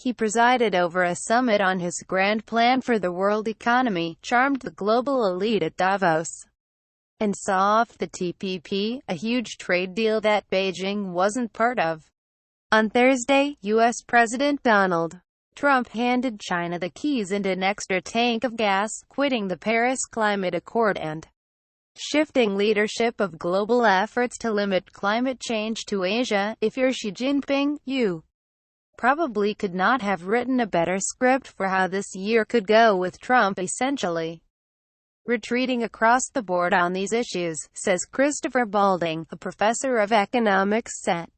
He presided over a summit on his grand plan for the world economy, charmed the global elite at Davos, and saw off the TPP, a huge trade deal that Beijing wasn't part of. On Thursday, U.S. President Donald Trump handed China the keys and an extra tank of gas, quitting the Paris Climate Accord and shifting leadership of global efforts to limit climate change to Asia. If you're Xi Jinping, you probably could not have written a better script for how this year could go, with Trump essentially retreating across the board on these issues, says Christopher Balding, a professor of economics at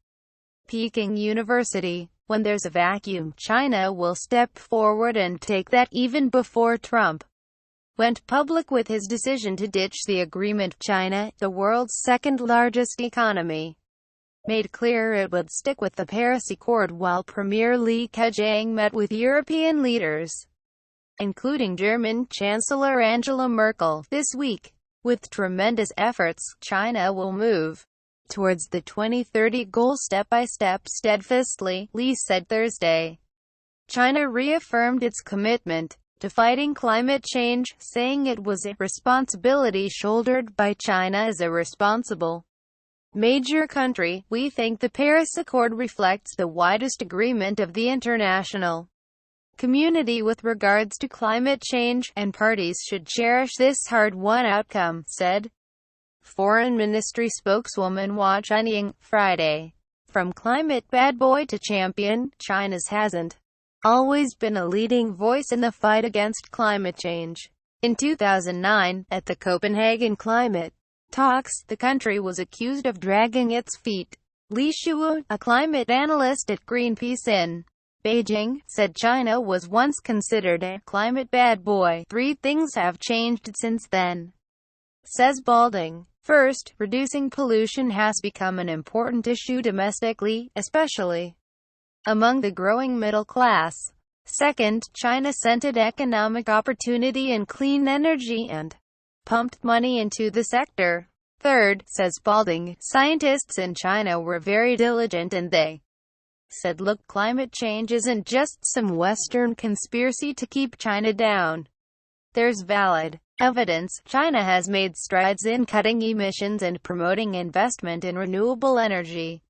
Peking University. When there's a vacuum, China will step forward and take that. Even before Trump went public with his decision to ditch the agreement, China, the world's second-largest economy, made clear it would stick with the Paris Accord, while Premier Li Keqiang met with European leaders, including German Chancellor Angela Merkel, this week. With tremendous efforts, China will move towards the 2030 goal step by step, steadfastly, Li said Thursday. China reaffirmed its commitment to fighting climate change, saying it was a responsibility shouldered by China as a responsible major country. We think the Paris Accord reflects the widest agreement of the international community with regards to climate change, and parties should cherish this hard-won outcome, said Foreign Ministry spokeswoman Hua Chunying, Friday. From climate bad boy to champion, China's hasn't always been a leading voice in the fight against climate change. In 2009, at the Copenhagen climate talks, the country was accused of dragging its feet. Li Shuo, a climate analyst at Greenpeace in Beijing, said China was once considered a climate bad boy. Three things have changed since then, says Balding. First, reducing pollution has become an important issue domestically, especially among the growing middle class. Second, China scented economic opportunity in clean energy and pumped money into the sector. Third, says Balding, scientists in China were very diligent and they said, look, climate change isn't just some Western conspiracy to keep China down. There's valid evidence. China has made strides in cutting emissions and promoting investment in renewable energy.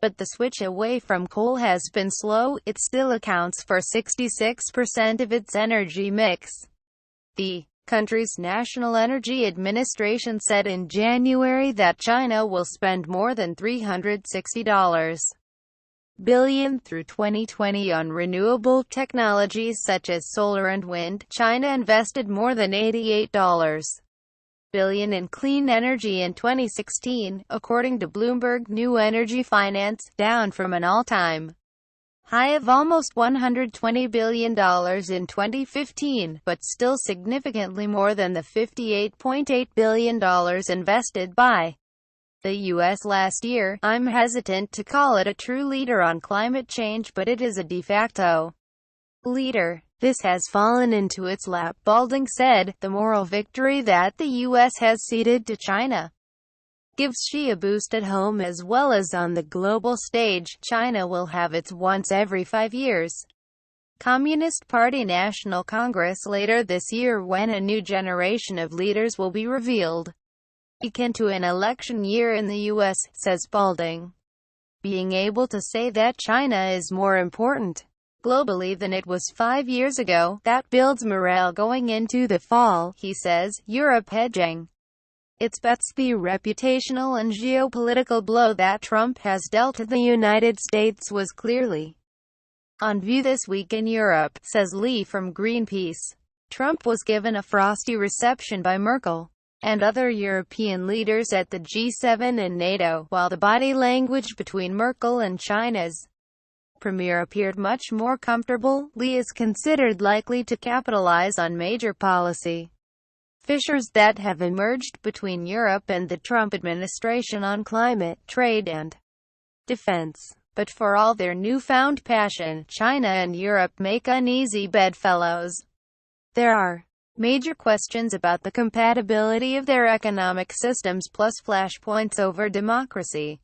But the switch away from coal has been slow. It still accounts for 66% of its energy mix. The country's National Energy Administration said in January that China will spend more than $360 billion through 2020 on renewable technologies such as solar and wind. China invested more than $88 billion in clean energy in 2016, according to Bloomberg New Energy Finance, down from an all-time high of almost $120 billion in 2015, but still significantly more than the $58.8 billion invested by the U.S. last year. I'm hesitant to call it a true leader on climate change, but it is a de facto leader. This has fallen into its lap, Balding said. The moral victory that the U.S. has ceded to China gives Xi a boost at home as well as on the global stage. China will have its once every 5 years Communist Party National Congress later this year, when a new generation of leaders will be revealed, akin to an election year in the U.S., says Balding. Being able to say that China is more important globally than it was 5 years ago, that builds morale going into the fall, he says. Europe hedging its bets. The reputational and geopolitical blow that Trump has dealt to the United States was clearly on view this week in Europe, says Lee from Greenpeace. Trump was given a frosty reception by Merkel and other European leaders at the G7 and NATO, while the body language between Merkel and China's premier appeared much more comfortable. Lee is considered likely to capitalize on major policy fissures that have emerged between Europe and the Trump administration on climate, trade and defense. But for all their newfound passion, China and Europe make uneasy bedfellows. There are major questions about the compatibility of their economic systems, plus flashpoints over democracy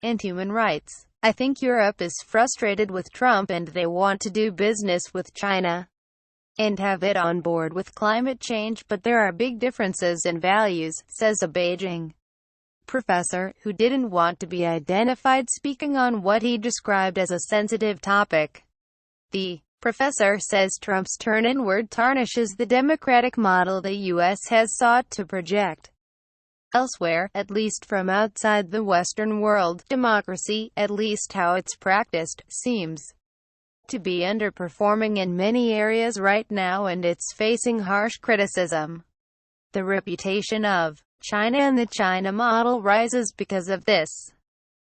and human rights. I think Europe is frustrated with Trump and they want to do business with China and have it on board with climate change, but there are big differences in values, says a Beijing professor, who didn't want to be identified, speaking on what he described as a sensitive topic. The professor says Trump's turn inward tarnishes the democratic model the U.S. has sought to project elsewhere, at least from outside the Western world. Democracy, at least how it's practiced, seems to be underperforming in many areas right now, and it's facing harsh criticism. The reputation of China and the China model rises because of this.